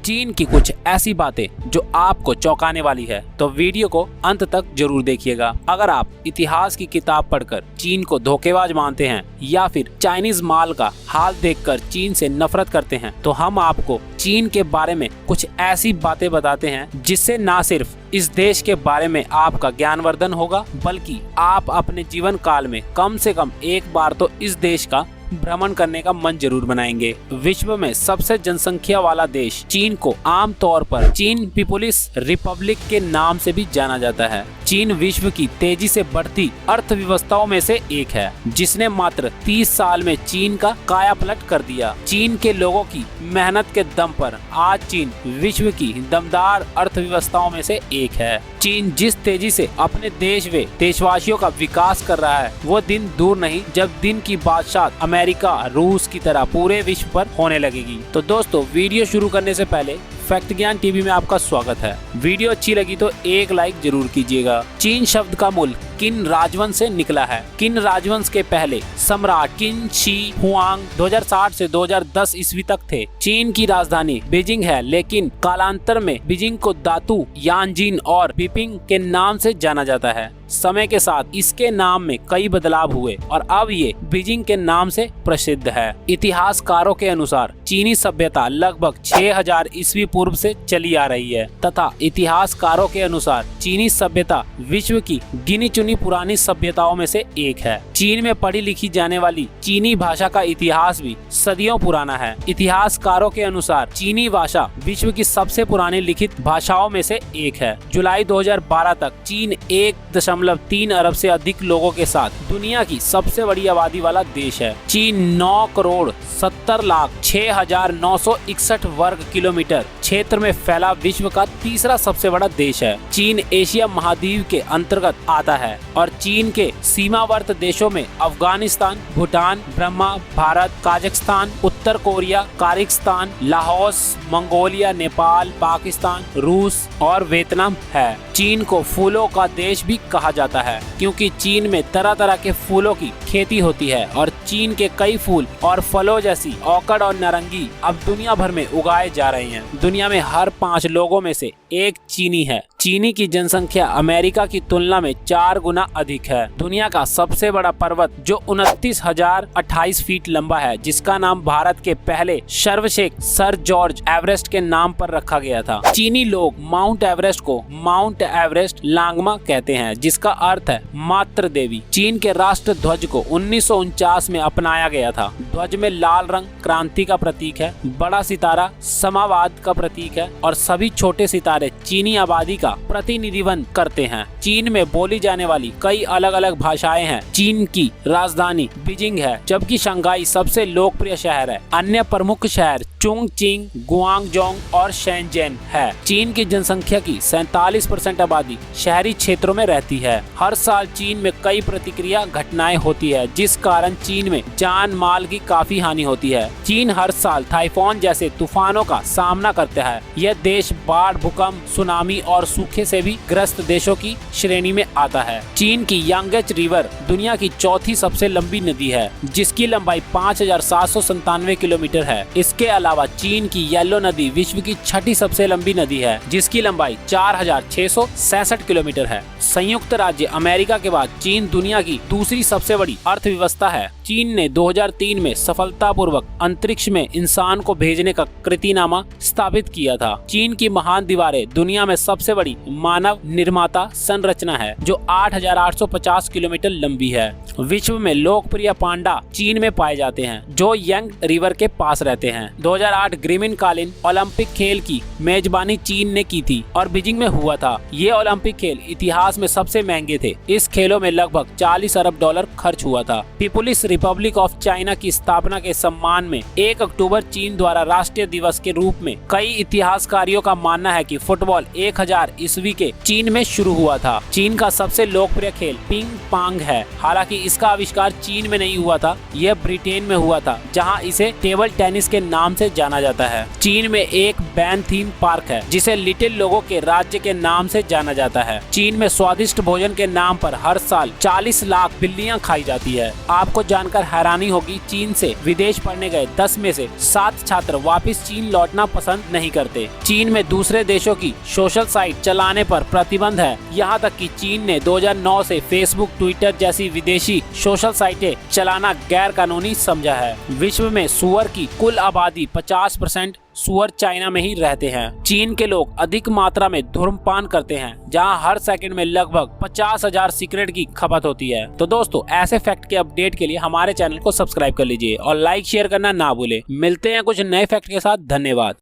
चीन की कुछ ऐसी बातें जो आपको चौंकाने वाली है, तो वीडियो को अंत तक जरूर देखिएगा। अगर आप इतिहास की किताब पढ़कर चीन को धोखेबाज मानते हैं या फिर चाइनीज माल का हाल देखकर चीन से नफरत करते हैं, तो हम आपको चीन के बारे में कुछ ऐसी बातें बताते हैं जिससे ना सिर्फ इस देश के बारे में आपका ज्ञानवर्धन होगा, बल्कि आप अपने जीवन काल में कम से कम एक बार तो इस देश का भ्रमण करने का मन जरूर बनाएंगे। विश्व में सबसे जनसंख्या वाला देश चीन को आमतौर पर चीन पीपुल्स रिपब्लिक के नाम से भी जाना जाता है। चीन विश्व की तेजी से बढ़ती अर्थव्यवस्थाओं में से एक है, जिसने मात्र 30 साल में चीन का कायापलट कर दिया। चीन के लोगों की मेहनत के दम पर आज चीन विश्व की दमदार अर्थव्यवस्थाओं में से एक है। चीन जिस तेजी से अपने देश व देशवासियों का विकास कर रहा है, वो दिन दूर नहीं जब दिन की बादशाह अमेरिका, रूस की तरह पूरे विश्व पर होने लगेगी। तो दोस्तों, वीडियो शुरू करने से पहले फैक्ट ज्ञान टीवी में आपका स्वागत है। वीडियो अच्छी लगी तो एक लाइक जरूर कीजिएगा। चीन शब्द का मूल किन राजवंश से निकला है। किन राजवंश के पहले सम्राट किन शी हुआंग 2060 से 2010 ईस्वी तक थे। चीन की राजधानी बीजिंग है, लेकिन कालांतर में बीजिंग को दातू, यानजीन और बीपिंग के नाम से जाना जाता है। समय के साथ इसके नाम में कई बदलाव हुए और अब ये बीजिंग के नाम से प्रसिद्ध है। इतिहासकारों के अनुसार चीनी सभ्यता लगभग 6000 ईस्वी पूर्व से चली आ रही है तथा इतिहासकारों के अनुसार चीनी सभ्यता विश्व की गिनी चुनी पुरानी सभ्यताओं में से एक है। चीन में पढ़ी लिखी जाने वाली चीनी भाषा का इतिहास भी सदियों पुराना है। इतिहासकारों के अनुसार चीनी भाषा विश्व की सबसे पुरानी लिखित भाषाओं में से एक है। जुलाई 2012 तक चीन 1.3 अरब से अधिक लोगों के साथ दुनिया की सबसे बड़ी आबादी वाला देश है। चीन 9 करोड़ 70 लाख 6,961 वर्ग किलोमीटर क्षेत्र में फैला विश्व का तीसरा सबसे बड़ा देश है। चीन एशिया महाद्वीप के अंतर्गत आता है और चीन के सीमावर्त देशों में अफगानिस्तान, भूटान, ब्रह्मा, भारत, काजाख्स्तान, उत्तर कोरिया, कारिस्तान, लाहौस, मंगोलिया, नेपाल, पाकिस्तान, रूस और वियतनाम है। चीन को फूलों का देश भी कहा जाता है, क्योंकि चीन में तरह तरह के फूलों की खेती होती है और चीन के कई फूल और फलों जैसी औकड़ और नारंगी अब दुनिया भर में उगाए जा रहे हैं। दुनिया में हर 5 लोगों में से एक चीनी है। चीनी की जनसंख्या अमेरिका की तुलना में 4 गुना अधिक है। दुनिया का सबसे बड़ा पर्वत जो 29,028 फीट लंबा है, जिसका नाम भारत के पहले सर्वश्रेष्ठ सर जॉर्ज एवरेस्ट के नाम पर रखा गया था। चीनी लोग माउंट एवरेस्ट को माउंट एवरेस्ट लांगमा कहते हैं, जिसका अर्थ है मातृ देवी। चीन के राष्ट्र ध्वज को 1949 में अपनाया गया था। ध्वज में लाल रंग क्रांति का प्रतीक है, बड़ा सितारा समावाद का प्रतीक है और सभी छोटे सितारे चीनी आबादी का प्रतिनिधित्व करते हैं। चीन में बोली जाने वाली कई अलग अलग भाषाएं हैं। चीन की राजधानी बीजिंग है, जबकि शंघाई सबसे लोकप्रिय शहर है। अन्य प्रमुख शहर चुंगचिंग, गुआंगजोंग और शेंजेन है। चीन की जनसंख्या की 47% आबादी शहरी क्षेत्रों में रहती है। हर साल चीन में कई प्रतिक्रिया घटनाएं होती है, जिस कारण चीन में जान माल की काफी हानि होती है। चीन हर साल टाइफून जैसे तूफानों का सामना करता है। यह देश बाढ़, भूकंप, सुनामी और सूखे से भी ग्रस्त देशों की श्रेणी में आता है। चीन की यांगत्से रिवर दुनिया की चौथी सबसे लंबी नदी है, जिसकी लंबाई 5,797 किलोमीटर है। इसके अलावा चीन की येलो नदी विश्व की 6ठी सबसे लंबी नदी है, जिसकी लंबाई 4,666 किलोमीटर है। संयुक्त राज्य अमेरिका के बाद चीन दुनिया की दूसरी सबसे बड़ी अर्थव्यवस्था है। चीन ने 2003 में सफलतापूर्वक अंतरिक्ष में इंसान को भेजने का कीर्तिनामा स्थापित किया था। चीन की महान दीवारें दुनिया में सबसे बड़ी मानव निर्माता संरचना है, जो 8,850 किलोमीटर लंबी है। विश्व में लोकप्रिय पांडा चीन में पाए जाते हैं, जो यंग रिवर के पास रहते हैं। 2008 ग्रीष्मकालीन ओलंपिक खेल की मेजबानी चीन ने की थी और बीजिंग में हुआ था। ये ओलंपिक खेल इतिहास में सबसे महंगे थे। इस खेलों में लगभग 40 अरब डॉलर खर्च हुआ था। पीपुल्स रिपब्लिक ऑफ चाइना की स्थापना के सम्मान में 1 अक्टूबर चीन द्वारा राष्ट्रीय दिवस के रूप में कई इतिहासकारियों का मानना है कि फुटबॉल 1000 ईस्वी के चीन में शुरू हुआ था। चीन का सबसे लोकप्रिय खेल पिंग पांग है। हालांकि इसका आविष्कार चीन में नहीं हुआ था, यह ब्रिटेन में हुआ था, जहां इसे टेबल टेनिस के नाम से जाना जाता है। चीन में एक बैन थीम पार्क है, जिसे लिटिल लोगों के राज्य के नाम से जाना जाता है। चीन में स्वादिष्ट भोजन के नाम पर हर साल 40 लाख बिल्लियां खाई जाती है। आपको जानकर हैरानी होगी, चीन से विदेश पढ़ने गए 10 में से 7 छात्र वापस चीन लौटना पसंद नहीं करते। चीन में दूसरे देशों की सोशल साइट चलाने पर प्रतिबंध है। यहाँ तक कि चीन ने 2009 से फेसबुक, ट्विटर जैसी विदेशी सोशल साइटें चलाना गैर कानूनी समझा है। विश्व में सुअर की कुल आबादी 50% सुअर चाइना में ही रहते हैं। चीन के लोग अधिक मात्रा में धूम्रपान करते हैं, जहां हर सेकंड में लगभग 50,000 सिगरेट की खपत होती है। तो दोस्तों, ऐसे फैक्ट के अपडेट के लिए हमारे चैनल को सब्सक्राइब कर लीजिए और लाइक शेयर करना ना भूलें। मिलते हैं कुछ नए फैक्ट के साथ। धन्यवाद।